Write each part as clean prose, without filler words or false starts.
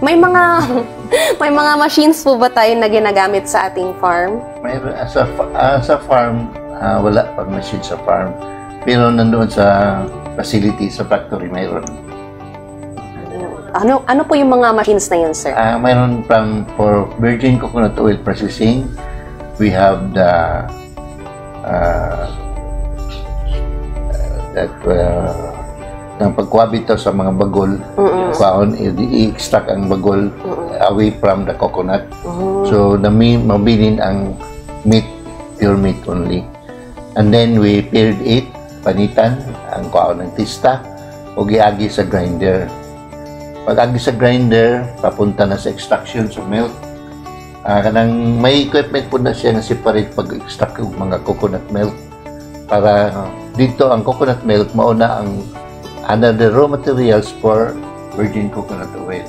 May mga may mga machines po ba tayo na ginagamit sa ating farm? Mayroon sa farm, wala pang machine sa farm. Pero nandoon sa facility, sa factory, mayroon. Ano po yung mga machines na yun, sir? Mayroon for virgin coconut oil processing. We have the ng pagkuha sa mga bagol, i-extract ang bagol away from the coconut. So, mabilin ang meat, pure meat only. And then, we paired it, panitan, ang kuha ng tista, o giagi sa grinder. Pag-agi sa grinder, papunta na sa extraction sa milk. Kanang may equipment po na siya na separate pag-extract ng mga coconut milk. Para dito, ang coconut milk, mauna ang another raw materials for virgin coconut oil.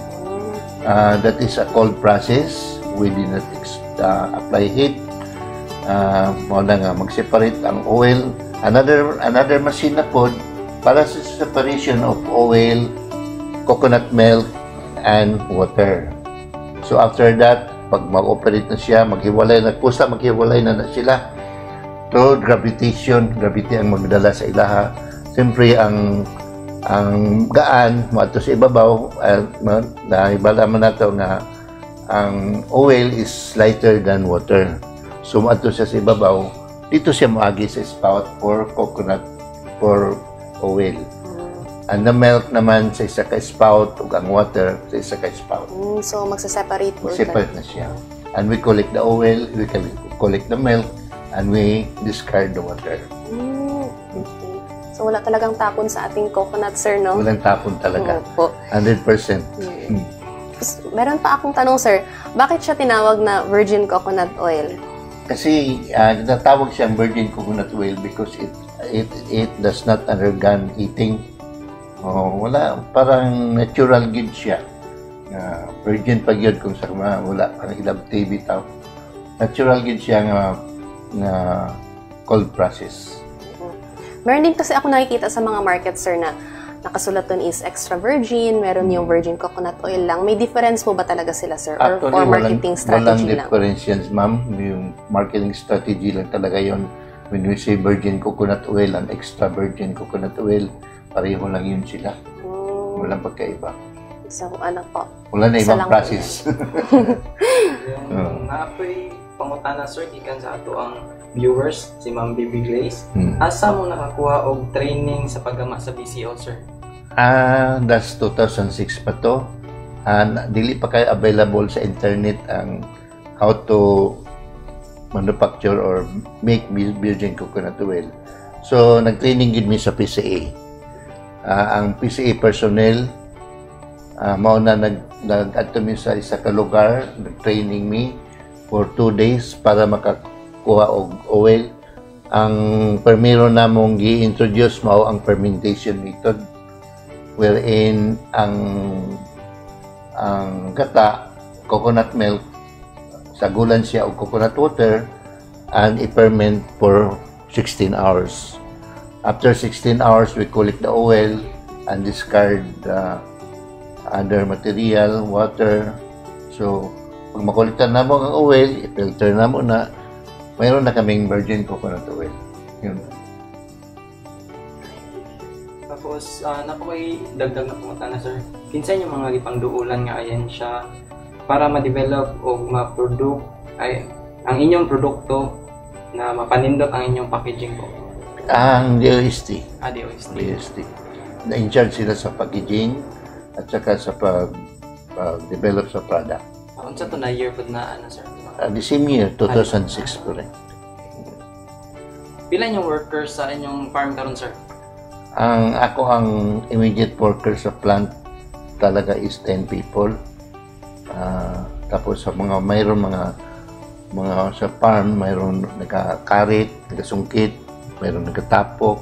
That is a cold process. We did not apply heat. Mauna nga mag-separate ang oil. Another machine na po para sa separation of oil, coconut milk, and water. So after that, pag mag-operate na siya, maghiwalay na sila. So gravity ang magdala sa ilaha. Siyempre ang gaan maadto sa ibabaw, nahibala man nato nga ang oil is lighter than water. So maadto siya sa ibabaw, dito siya maagi sa spout for oil. And the milk naman sa isa ka spout ug ang water sa isa ka spout. So magsa-separate po. Separate na siya. And we collect the oil, we collect the milk, and we discard the water. Okay. So wala talagang tapon sa ating coconut, sir, no? Walang tapon talaga. 100%. Meron pa akong tanong, sir. Bakit siya tinawag na virgin coconut oil? Kasi natawag siyang virgin coconut oil because it does not undergo heating. Wala, parang natural good siya. Virgin pag yun kung sa wala parang ilab TV tao. Natural good siya nga cold process. Meron din kasi ako nakikita sa mga market, sir, na nakasulat doon is extra virgin, meron yung virgin coconut oil lang. May difference po ba talaga sila, sir? Or Actually, for marketing strategy lang? Walang difference yan, ma'am. Yung marketing strategy lang talaga yon. When we say virgin coconut oil and extra virgin coconut oil, pareho lang yun sila. Walang pagkaiba. So, ano po? Wala na ibang process. Yung naapoy pangutana, sir, ikan sa ato ang viewers, si Ma'am Baby Grace. Asa mo nakakuha og training sa paggama sa BCO, sir? That's 2006 pa to. Dili pa kayo available sa internet ang how to manufacture or make virgin coconut oil. So, nag-training gid mi sa PCA. Ang PCA personnel, mauna nag-adto mi sa isa ka lugar, nag-training mi for 2 days para makakuha og oil. Ang permiro namong gi-introduce mao ang fermentation method wherein ang gata, coconut milk, sagulan siya og coconut water and i-ferment for 16 hours. After 16 hours, we collect the oil and discard the other material, water. So, pag makulitan na mo ang oil, i-filter na mo na, mayroon na kaming virgin coconut oil. Yun. Tapos, napakoy dagdag na pumunta na, sir. Kinsa yung mga ipangduulan nga ayan siya para ma-develop o ma-produce ay ang inyong produkto na mapanindot ang inyong packaging po? Ang DOST. DOST. Na-in-charge sila sa packaging at saka sa pag-develop sa product. Unsa to na year po na ano, sir? The same year, 2006 po rin. Pila yung workers sa inyong farm karon, sir? Ang immediate worker sa plant talaga is 10 people. Tapos sa mayroon mga sa farm, mayroon nagkakarit, nagasungkit, mayroon nagatapok,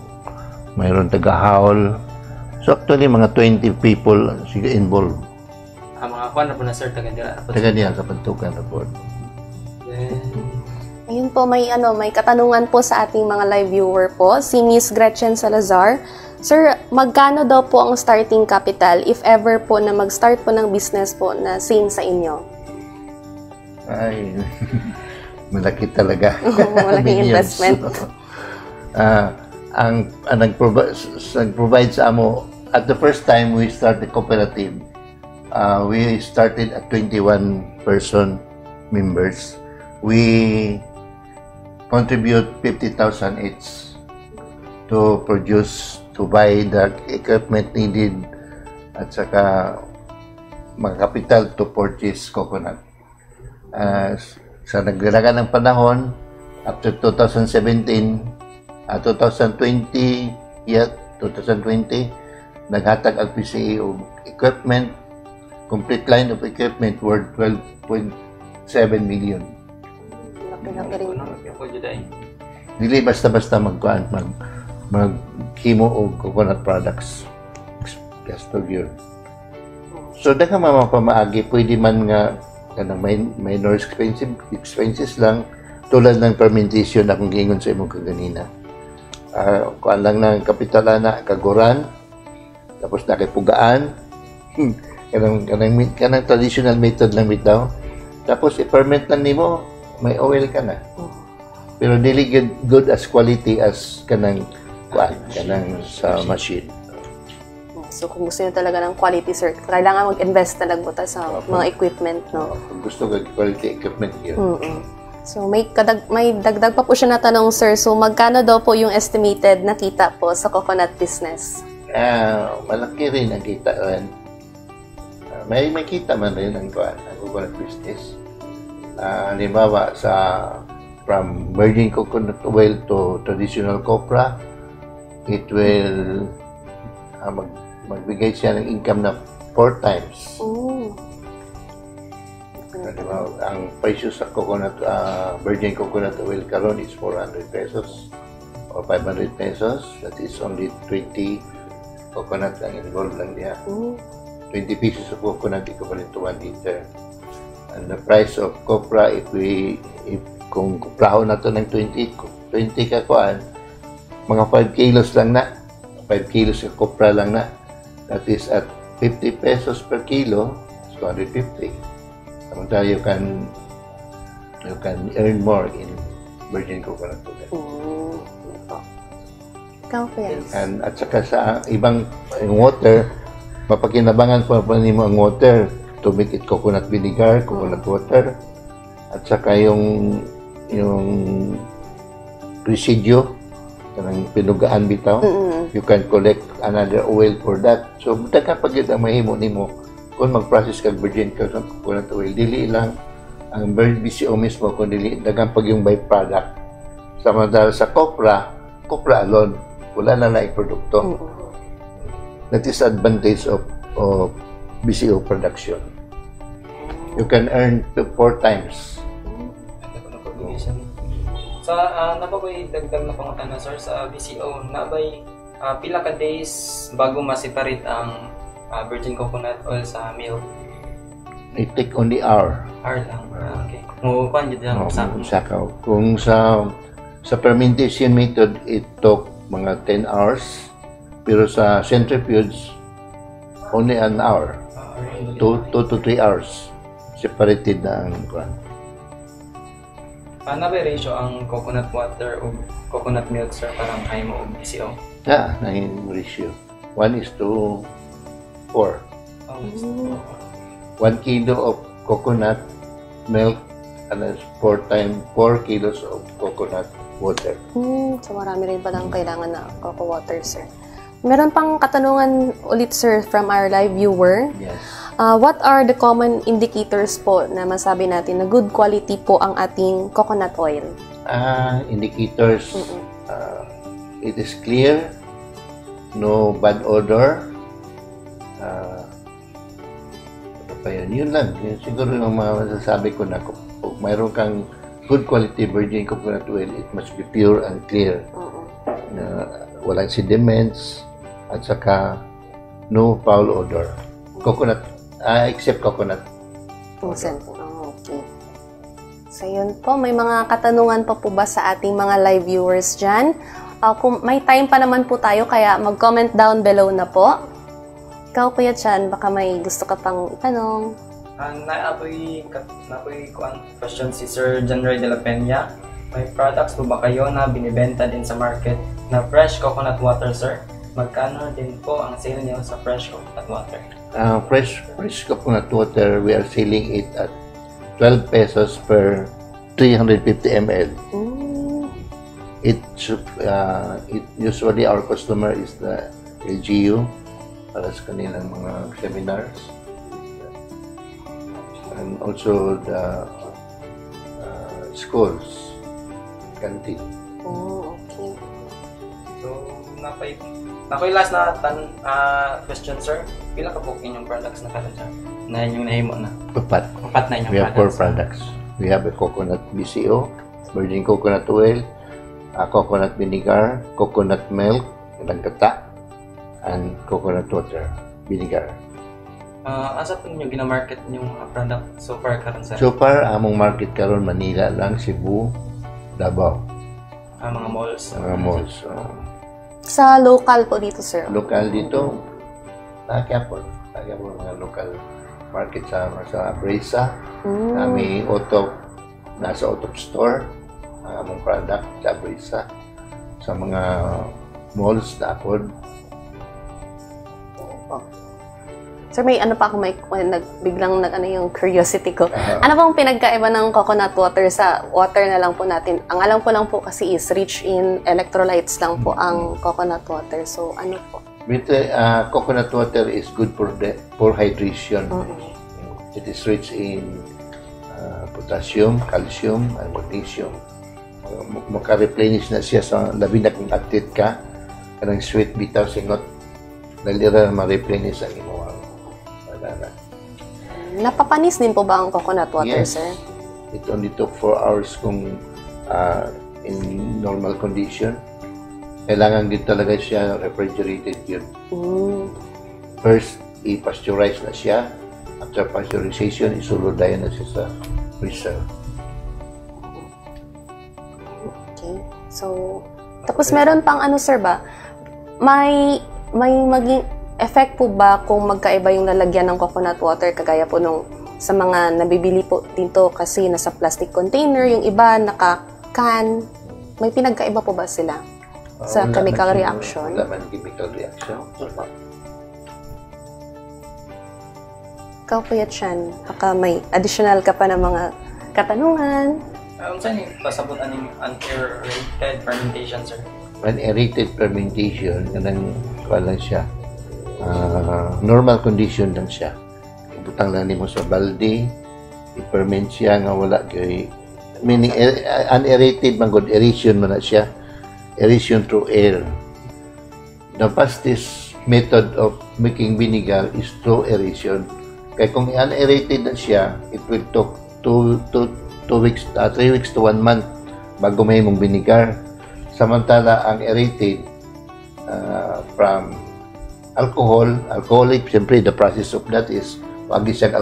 mayroon tagahaul. So actually mga 20 people sige involved. Mga kwan na po na, sir, taga-dira. Taga-dira kapantukan na po. Ayun po, may katanungan po sa ating mga live viewer po, si Miss Gretchen Salazar. Sir, magkano daw po ang starting capital if ever po na mag-start po ng business po na same sa inyo? Ay, malaki talaga. Malaking Millions. investment. Ang nag-provide sa amo, at the first time we started cooperative, we started at 21 person members. We contribute 50,000 each to produce, to buy the equipment needed, at saka mga capital to purchase coconut. Sa nagdalaga ng panahon, after 2017, 2020, 2020, naghatag ang PCA og equipment, complete line of equipment worth 12.7 million. Laki-laki rin. Ako juday. Dili basta-basta maghimo og coconut products. Just of yun. So, daghang pamaagi, pwede man nga kanang minor expenses lang, tulad ng fermentation na kung gingon sa imong kaganina. Kuan lang ng kapitala na kaguran, tapos nakipugaan, kanang traditional method lang bitaw. Tapos i-ferment lang nimo, may oil ka na. Pero dili good as quality as kanang sa machine. So, kung gusto nyo talaga ng quality, sir, kailangan mag-invest talaga po sa mga equipment, no? Kung gusto ka quality equipment yun. So, may dagdag pa po siya na tanong, sir. So, magkano daw po yung estimated na kita po sa coconut business? Malaki rin ang kita rin. May kita man rin ang coconut business. Halimbawa, from virgin coconut oil to traditional copra, it will magbigay siya ng income na 4 times. Diba, ang presyo sa coconut, virgin coconut oil karon is 400 pesos or 500 pesos. That is only 20 coconut ang involved lang niya. 20 pieces of coconut equivalent to 1 liter. And the price of copra, kung kupraho na to ng 20 kakuan, mga 5 kilos lang na. 5 kilos ng copra lang na. That is at 50 pesos per kilo, it's 250. Samantala, you can earn more in virgin coconut oil. Ikaw, yes. And at saka sa ibang water, mapakinabangan pa nimo ang water to make it coconut vinegar, coconut water, at saka yung residue, kanang pinugaan bitaw, you can collect another oil for that. So, daghang pag yun ang mahimo nimo kung mag-process kag virgin coconut oil, dili lang ang BCO mismo, kung dili daghang pag yung byproduct. Samantala sa copra alone, wala na na produkto. That is advantage of BCO production. You can earn 4 times. Sa napakoy dagdag na pangutana, sir, sa BCO, nabay pila ka days bago ma-separate ang virgin coconut oil sa milk? It take only hour. Hour lang. Okay. Mupan yun lang. Sakaw. Kung sa fermentation method, it took mga 10 hours. Pero sa centrifuge, only an hour. 2 to 3 hours. Separated na ang kwan. Paano ba ratio ang coconut water o coconut milk, sir, parang kaya mo o BCO? Yeah, na yung ratio. 1:4. 1 kilo of coconut milk and 4 kilos of coconut water. So, marami rin palang kailangan na coco water, sir. Meron pang katanungan ulit, sir, from our live viewer. Yes. What are the common indicators po na masabi natin na good quality po ang ating coconut oil? Indicators, it is clear, no bad odor. Ano pa yun? Yun lang. Yun siguro yung mga masasabi ko na kung mayroon kang good quality virgin coconut oil, it must be pure and clear. Walang sediments, at saka no foul odor. Coconut, except coconut. Okay. So, yun po. May mga katanungan pa po ba sa ating mga live viewers dyan? Kung may time pa naman po tayo, kaya mag-comment down below na po. Ikaw, Kuya Chan, baka may gusto ka pang itanong. Naapoy question si Sir John Roy de la Peña. May products po ba kayo na binibenta din sa market na fresh coconut water, sir? Magkano din po ang sale niyo sa fresh coconut water? Fresh coconut water, we are selling it at 12 pesos per 350 ml. It usually our customer is the LGU para sa kanilang mga seminars, and also the schools, canteen. Oh, okay. So, nakoy last na question, sir. Pila ka po inyong products na karon, sir? Na inyong nahimo na? Upat. Upat na inyong We have 4 products. We have a coconut BCO, virgin coconut oil, coconut vinegar, coconut milk, gata, and coconut water, vinegar. Asa po ninyo gina-market yung mga product so far karon, sir? So far, among market karon Manila lang, Cebu, Davao. Mga malls? Mga malls. Sa local po dito, sir? Local dito, Nagyapon mga local market sa Brisa. Kami nasa auto store, ang among product sa Brisa. Sa mga malls na apod. Sir, may ano pa ako, biglang yung curiosity ko. Ano bang pinagkaiba ng coconut water sa water na lang po natin? Ang alam ko lang po kasi is rich in electrolytes lang po ang coconut water. So, ano po? Coconut water is good for hydration. It is rich in potassium, calcium, and magnesium. Maka-replenish na siya sa labi na kung active ka. Kanang sweet bitaw singot. Nalira ma-replenish ang imo. Napapanis din po ba ang coconut water, Yes. sir? It only took 4 hours kung in normal condition. Kailangan din talaga siya refrigerated yun. First, i-pasteurize na siya. After pasteurization, isulod na siya sa freezer. Okay. So, tapos meron pang ano, sir ba? May maging effect po ba kung magkaiba yung lalagyan ng coconut water kagaya po nung sa mga nabibili po dito kasi nasa plastic container, yung iba naka-can, may pinagkaiba po ba sila sa chemical reaction? Wala man chemical reaction. Ikaw, Kuya Chan, baka may additional ka pa ng mga katanungan? Saan yung pasabot aning unaerated fermentation, sir? Unaerated fermentation, kanang wala siya. Normal condition lang siya. Ibutang lang nimo sa balde, i-ferment siya nga wala kay meaning unaerated man good, aeration man na siya. Aeration through air. The fastest method of making vinegar is through aeration. Kaya kung unaerated na siya, it will take 3 weeks to 1 month bago may mong vinegar. Samantala ang aerated from alcoholic, siyempre the process of that is wag siyang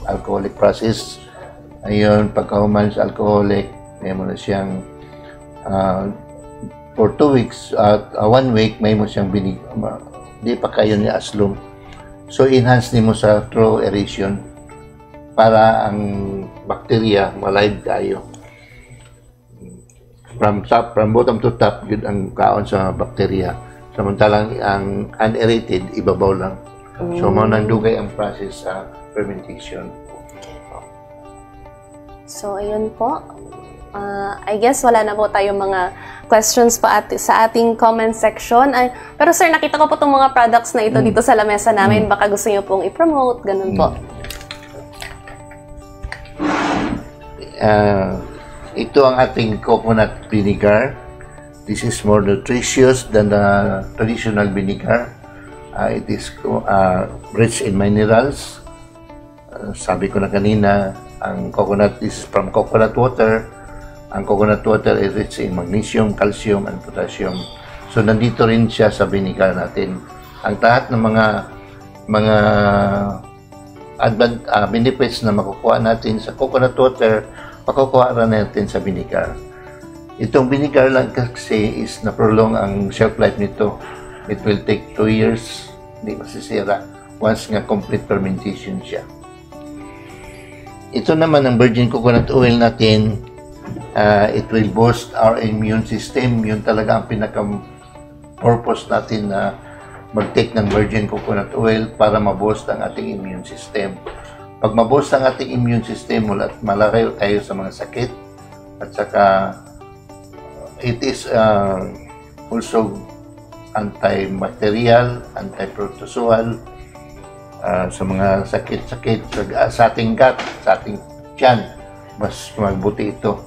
alcoholic process. Ayun, pagkahuman sa alcoholic, may mo na siyang for 2 weeks, 1 week, may mo siyang di pa kayo ni aslum. So, enhance nimo sa through aeration para ang bacteria malive tayo. From bottom to top, yun ang kaon sa bacteria. Samantalang ang unaerated, ibabaw lang. So, nang dugay ang process sa fermentation. So, ayun po. I guess wala na po tayong mga questions pa sa ating comment section. Pero sir, nakita ko po itong mga products na ito dito sa lamesa namin. Baka gusto niyo pong i-promote, ganun po. Ito ang ating coconut vinegar. This is more nutritious than the traditional vinegar. It is rich in minerals. Sabi ko na kanina, ang coconut is from coconut water. Ang coconut water is rich in magnesium, calcium, and potassium. So, nandito rin siya sa vinegar natin. Ang lahat ng mga benefits na makukuha natin sa coconut water, makukuha rin natin sa vinegar. Itong vinegar lang kasi is na-prolong ang shelf life nito. It will take 2 years, hindi masisira once nga complete fermentation siya. Ito naman ang virgin coconut oil natin, it will boost our immune system. Yun talaga ang pinaka-purpose natin na mag-take ng virgin coconut oil para ma-boost ang ating immune system. Pag ma-boost ang ating immune system, malaki tayo sa mga sakit. At saka, it is also antibacterial, antiprotozoal, sa mga sakit-sakit sa ating gut, sa ating tiyan. Mas magbuti ito.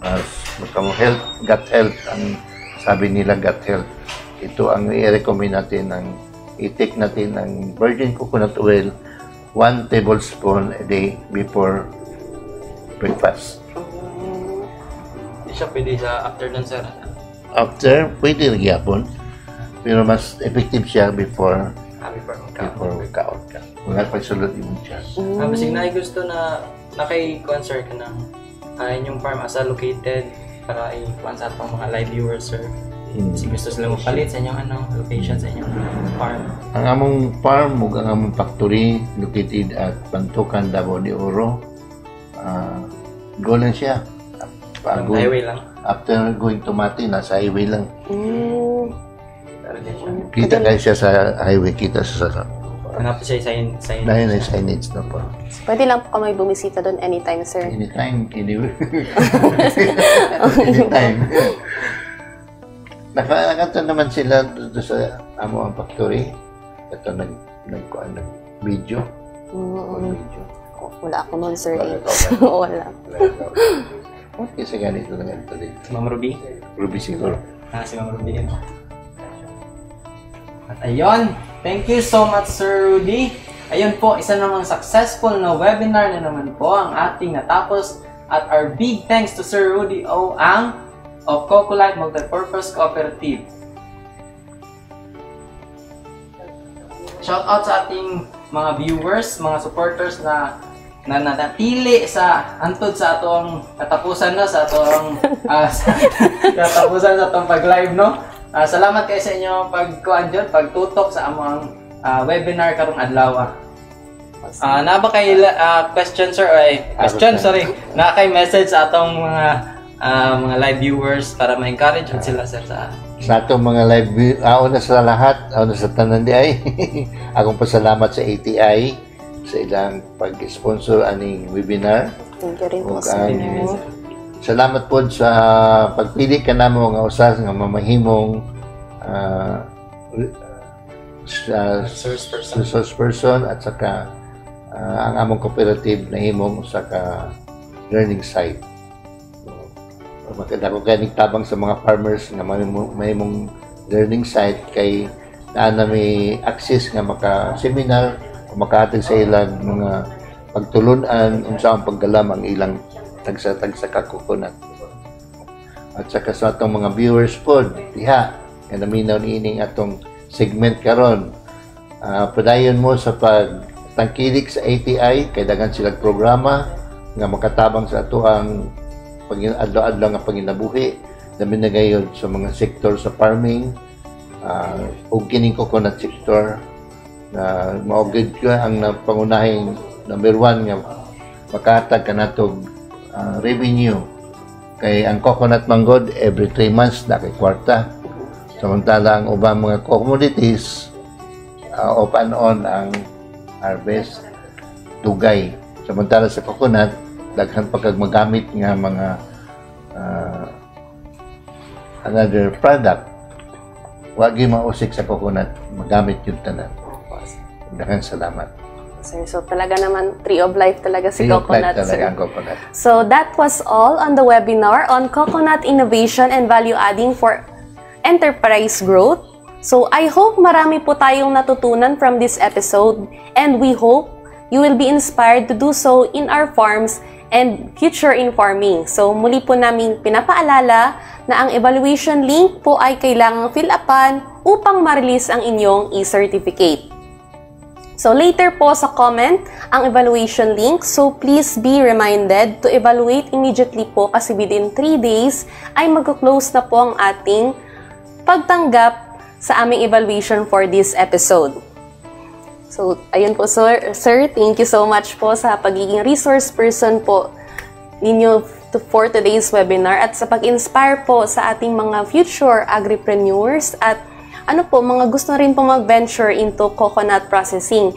Mas health, gut health, ang sabi nila gut health. Ito ang i-recommend natin, i-take natin ng virgin coconut oil 1 tablespoon a day before breakfast. Hindi siya pwede sa afternoon, sir. After, pwede rin yapon. Pero mas effective siya before workout ka. Mga pagsulot yung siya. Basig na gusto na nakay-concern ka ng inyong farm as located para i-kuhan sa atong mga live viewers, sir. Kasi gusto sila mapalit sa inyong location sa inyong farm. Ang among farm ug ang among factory located at Bantukan, Davao de Oro. Go lang siya. Highway lang. After going to Mati, nasa highway lang. Kita kayo siya sa highway, kita sa Hanap siya signage. dahil na signage na po. Pwede lang po kami bumisita doon anytime, sir. Anytime, anywhere. Anytime. Nakakata naman sila doon sa amo ang factory. Ito nag-video. Video. Wala ako noon, sir. Wala. Wala. Kasi ganito na ganito din. Ma'am Ruby? Ruby siguro. Si Ma'am Ruby din. At ayun, thank you so much, Sir Rudy. Ayun po, isa namang successful na webinar na naman po ang ating natapos. At our big thanks to Sir Rudy O. Ang of Cocolite Multipurpose Cooperative. Shout out sa ating mga viewers, mga supporters na nanatili sa antod sa atong katapusan no, sa atong katapusan sa atong pag-live no. Salamat kayo sa inyo pagtutok sa among webinar karong adlaw. Na ba kay question sir na kay message sa atong mga live viewers para ma-encourage sila sir sa atong mga live una sa lahat, una sa tanan di ay akong pasalamat sa ATI sa ilang pag-sponsor aning webinar. Thank you rin po, sir. Salamat po sa pagpili ka namo nga usas nga mamahimong resource person at saka ang among cooperative na himong usa ka learning site. Maganda ko ganing tabang sa mga farmers nga mahimong learning site kay na may access nga maka-seminar makahatag sa ilang mga pagtulunan unsa ang paggalam ang ilang tagsa-tagsa ka coconut. At saka sa atong mga viewers po diha nga naminaw niining atong segment karon. Padayon mo sa pagtangkilik sa ATI kay daghan silang programa nga makatabang sa ato ang adlaw-adlaw nga panginabuhi dami na gayud sa mga sektor sa farming ug kining coconut sector na maugid ko ang pangunahing number 1 nga makahatag kanatog revenue kay ang coconut manggod every 3 months na kay kwarta samantala ang ubang mga commodities off and on ang harvest dugay samantala sa coconut daghan pagkag magamit nga mga another product wagi mausik sa coconut magamit yung tanan. Daghang salamat. Sir, so talaga naman tree of life talaga si coconut, talaga sir. Ang coconut. So that was all on the webinar on coconut innovation and value adding for enterprise growth. So I hope marami po tayong natutunan from this episode and we hope you will be inspired to do so in our farms and future in farming. So muli po namin pinapaalala na ang evaluation link po ay kailangang fill upan upang ma-release ang inyong e-certificate. So later po sa comment ang evaluation link. So please be reminded to evaluate immediately po kasi within 3 days ay mag-close na po ang ating pagtanggap sa aming evaluation for this episode. So ayun po sir, thank you so much po sa pagiging resource person po ninyo for today's webinar at sa pag-inspire po sa ating mga future agripreneurs at mga gusto rin po mag-venture into coconut processing.